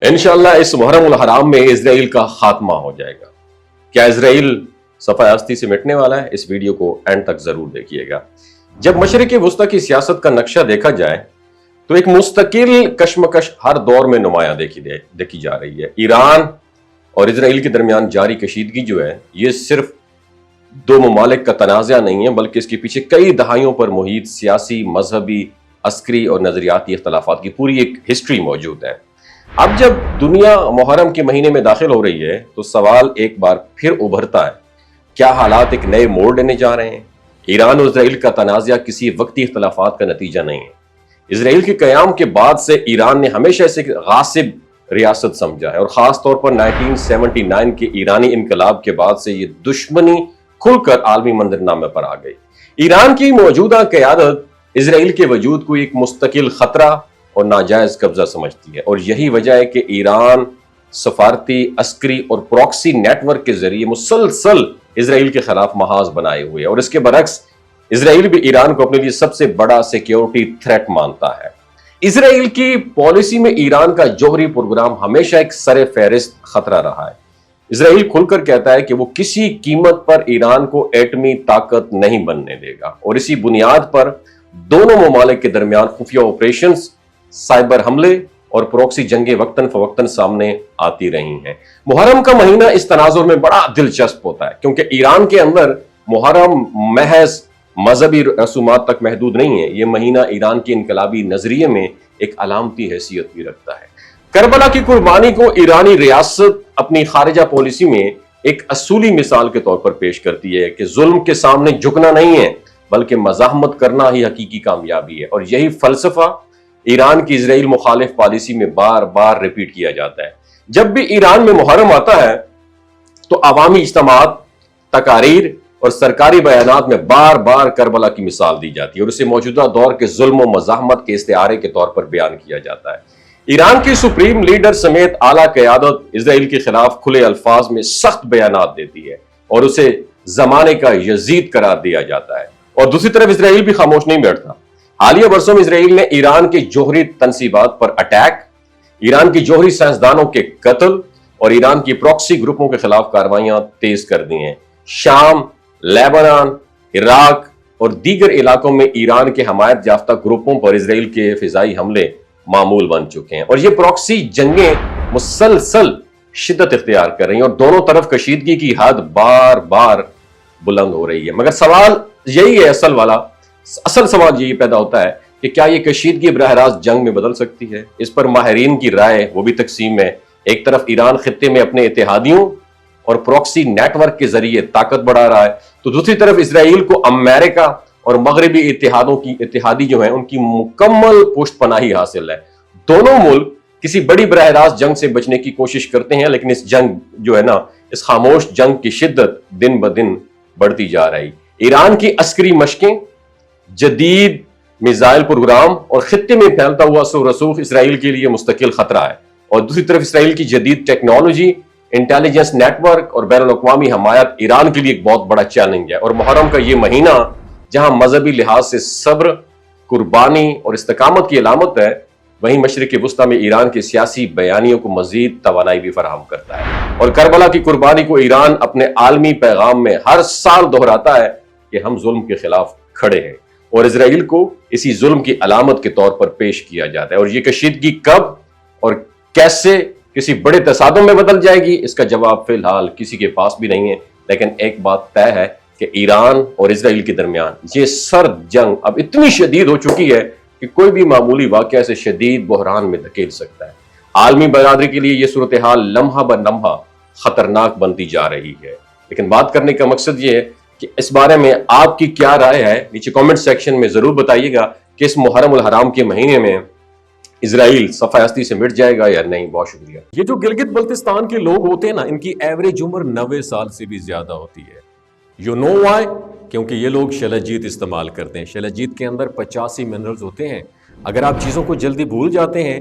इंशाअल्लाह इस मुहर्रम उल हराम में इजराइल का खात्मा हो जाएगा। क्या इजराइल सफ़ा हस्ती से मिटने वाला है? इस वीडियो को एंड तक जरूर देखिएगा। जब मशरिक़ वुस्ता की सियासत का नक्शा देखा जाए तो एक मुस्तकिल कशमकश हर दौर में नुमाया देखी जा रही है। ईरान और इजराइल के दरमियान जारी कशीदगी जो है ये सिर्फ दो ममालिक का तनाज़ा नहीं है, बल्कि इसके पीछे कई दहाइयों पर मुहित सियासी, मजहबी, अस्करी और नजरियाती इख्तलाफात की पूरी एक हिस्ट्री मौजूद है। अब जब दुनिया मुहर्रम के महीने में दाखिल हो रही है तो सवाल एक बार फिर उभरता है, क्या हालात एक नए मोड़ लेने जा रहे हैं? ईरान और इजराइल का तनाज़ा किसी वक्ती इख्तलाफात का नतीजा नहीं है। इजराइल के क़याम के बाद से ईरान ने हमेशा इसे गासिब रियासत समझा है और ख़ास तौर पर 1979 के ईरानी इनकलाब के बाद से ये दुश्मनी खुलकर आलमी मंजरनामे पर आ गई। ईरान की मौजूदा क़यादत इजराइल के वजूद को एक मुस्तकिल खतरा और नाजायज कब्जा समझती है, और यही वजह है कि ईरान सफारती, अस्करी और प्रॉक्सी नेटवर्क के जरिए मुसलसल इजराइल के खिलाफ महाज बनाए हुए है। और इसके बरक्स इजराइल भी ईरान को अपने लिए सबसे बड़ा सिक्योरिटी थ्रेट मानता है। इजराइल की पॉलिसी में ईरान का जौहरी प्रोग्राम हमेशा एक सरे फहरिस्त खतरा रहा है। इजराइल खुलकर कहता है कि वो किसी कीमत पर ईरान को एटमी ताकत नहीं बनने देगा, और इसी बुनियाद पर दोनों ममालिक के दरमियान खुफिया ऑपरेशन, साइबर हमले और प्रॉक्सी जंगें वक्तन फवक्तन सामने आती रही हैं। मुहर्रम का महीना इस तनाजुर में बड़ा दिलचस्प होता है, क्योंकि ईरान के अंदर मुहर्रम महज मजहबी रसूमात तक महदूद नहीं है। ये महीना ईरान के इनकलाबी नजरिए में एक अलामती हैसियत भी रखता है। करबला की कुर्बानी को ईरानी रियासत अपनी खारिजा पॉलिसी में एक असूली मिसाल के तौर पर पेश करती है कि जुल्म के सामने झुकना नहीं है, बल्कि मज़ाहमत करना ही हकीकी कामयाबी है। और यही फलसफा ईरान की इजराइल मुखालिफ पॉलिसी में बार बार रिपीट किया जाता है। जब भी ईरान में मुहर्रम आता है तो अवामी इज्तिमात, तकारीर और सरकारी बयानात में बार बार करबला की मिसाल दी जाती है और उसे मौजूदा दौर के जुल्म और मज़ाहमत के इस्तिआरे के तौर पर बयान किया जाता है। ईरान की सुप्रीम लीडर समेत आला क़यादत इजराइल के खिलाफ खुले अल्फाज में सख्त बयानात देती है और उसे जमाने का यजीद करार दिया जाता है। और दूसरी तरफ इजराइल भी खामोश नहीं बैठता। हालिया वर्षों में इजराइल ने ईरान के जौहरी तनसीबात पर अटैक, ईरान की जौहरी साइंसदानों के कत्ल और ईरान की प्रॉक्सी ग्रुपों के खिलाफ कार्रवाइयां तेज कर दी हैं। शाम, लेबनान, इराक और दीगर इलाकों में ईरान के हमायत याफ्ता ग्रुपों पर इजराइल के फिजाई हमले मामूल बन चुके हैं और ये प्रॉक्सी जंगें मुसलसल शिद्दत इख्तियार कर रही हैं और दोनों तरफ कशीदगी की हद बार बार बुलंद हो रही है। मगर सवाल यही है, असल सवाल यही पैदा होता है कि क्या ये कशीदगी बराह रास्त जंग में बदल सकती है? इस पर माहिरीन की राय वो भी तकसीम है। एक तरफ ईरान खित्ते में अपने इत्तेहादियों और प्रॉक्सी नेटवर्क के जरिए ताकत बढ़ा रहा है, तो दूसरी तरफ इसराइल को अमेरिका और मगरबी इत्तेहादी जो है उनकी मुकम्मल पुष्ट पनाही हासिल है। दोनों मुल्क किसी बड़ी बराह रास्त जंग से बचने की कोशिश करते हैं, लेकिन इस जंग जो है ना, इस खामोश जंग की शिद्दत दिन ब दिन बढ़ती जा रही। ईरान की अस्करी मशकें, जदीद मिसाइल प्रोग्राम और खित्ते में फैलता हुआ रसूख इसराइल के लिए मुस्तकिल खतरा है। और दूसरी तरफ इसराइल की जदीद टेक्नोलॉजी, इंटेलिजेंस नेटवर्क और बैनुल अक़वामी हमायत ईरान के लिए एक बहुत बड़ा चैलेंज है। और मुहर्रम का ये महीना जहां मजहबी लिहाज से सब्र, कुर्बानी और इस्तकामत की अलामत है, वहीं मशरिक़ वुस्ता में ईरान के सियासी बयानियों को मजीद तवानाई भी फराहम करता है। और करबला की कुर्बानी को ईरान अपने आलमी पैगाम में हर साल दोहराता है कि हम जुल्म के खिलाफ खड़े हैं, और इजराइल को इसी जुल्म की अलामत के तौर पर पेश किया जाता है। और ये कशीदगी कब और कैसे किसी बड़े तसादुम में बदल जाएगी, इसका जवाब फिलहाल किसी के पास भी नहीं है। लेकिन एक बात तय है कि ईरान और इजराइल के दरमियान ये सर्द जंग अब इतनी शदीद हो चुकी है कि कोई भी मामूली वाक़या से शदीद बहरान में धकेल सकता है। आलमी बरादरी के लिए ये सूरत हाल लम्हा ब लम्हा खतरनाक बनती जा रही है। लेकिन बात करने का मकसद ये है कि इस बारे में आपकी क्या राय है, नीचे कमेंट सेक्शन में जरूर बताइएगा कि इस मुहर्रम उल हराम के महीने में इजराइल सफ़ा हस्ती से मिट जाएगा या नहीं। बहुत शुक्रिया। ये जो गिलगित बल्तिस्तान के लोग होते हैं ना, इनकी एवरेज उम्र 90 साल से भी ज्यादा होती है। You know why? क्योंकि ये लोग शलजीत इस्तेमाल करते हैं। शलजीत के अंदर 85 मिनरल्स होते हैं। अगर आप चीज़ों को जल्दी भूल जाते हैं,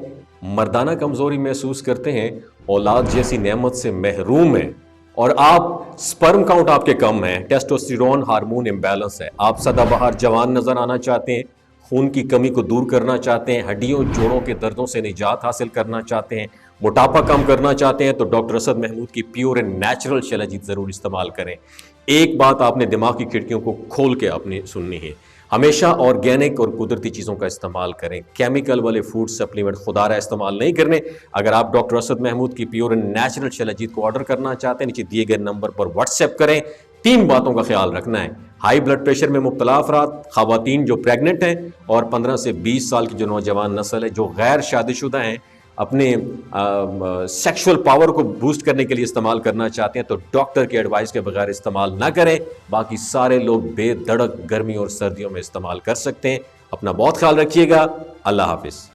मर्दाना कमजोरी महसूस करते हैं, औलाद जैसी नेमत से महरूम हैं, और आप स्पर्म काउंट आपके कम है, टेस्टोस्टेरोन हार्मोन इम्बैलेंस है, आप सदाबहार जवान नजर आना चाहते हैं, खून की कमी को दूर करना चाहते हैं, हड्डियों जोड़ों के दर्दों से निजात हासिल करना चाहते हैं, موٹاپا کم کرنا چاہتے ہیں تو ڈاکٹر اسد محمود کی پیور اینڈ نیچرل شیلاجیت ضرور استعمال کریں۔ ایک بات آپ نے دماغ کی کھڑکیوں کو کھول کے اپنی سننی ہے، ہمیشہ آرگینک اور قدرتی چیزوں کا استعمال کریں، کیمیکل والے فوڈ سپلیمنٹ خدا رہا استعمال نہیں کرنے۔ اگر آپ ڈاکٹر اسد محمود کی پیور اینڈ نیچرل شیلاجیت کو آرڈر کرنا چاہتے ہیں، نیچے دیے گئے نمبر پر واٹس ایپ کریں۔ 3 باتوں کا خیال رکھنا ہے: ہائی بلڈ پریشر میں مبتلا افراد، خواتین جو پریگننٹ ہیں، اور 15 سے 20 سال کی جو نوجوان نسل ہے جو غیر شادی شدہ ہیں، اپنے سیکشول پاور کو بوسٹ کرنے کے لیے استعمال کرنا چاہتے ہیں تو ڈاکٹر کے ایڈوائس کے بغیر استعمال نہ کریں۔ باقی سارے لوگ بے دھڑک گرمی اور سردیوں میں استعمال کر سکتے ہیں۔ اپنا بہت خیال رکھیے گا۔ اللہ حافظ۔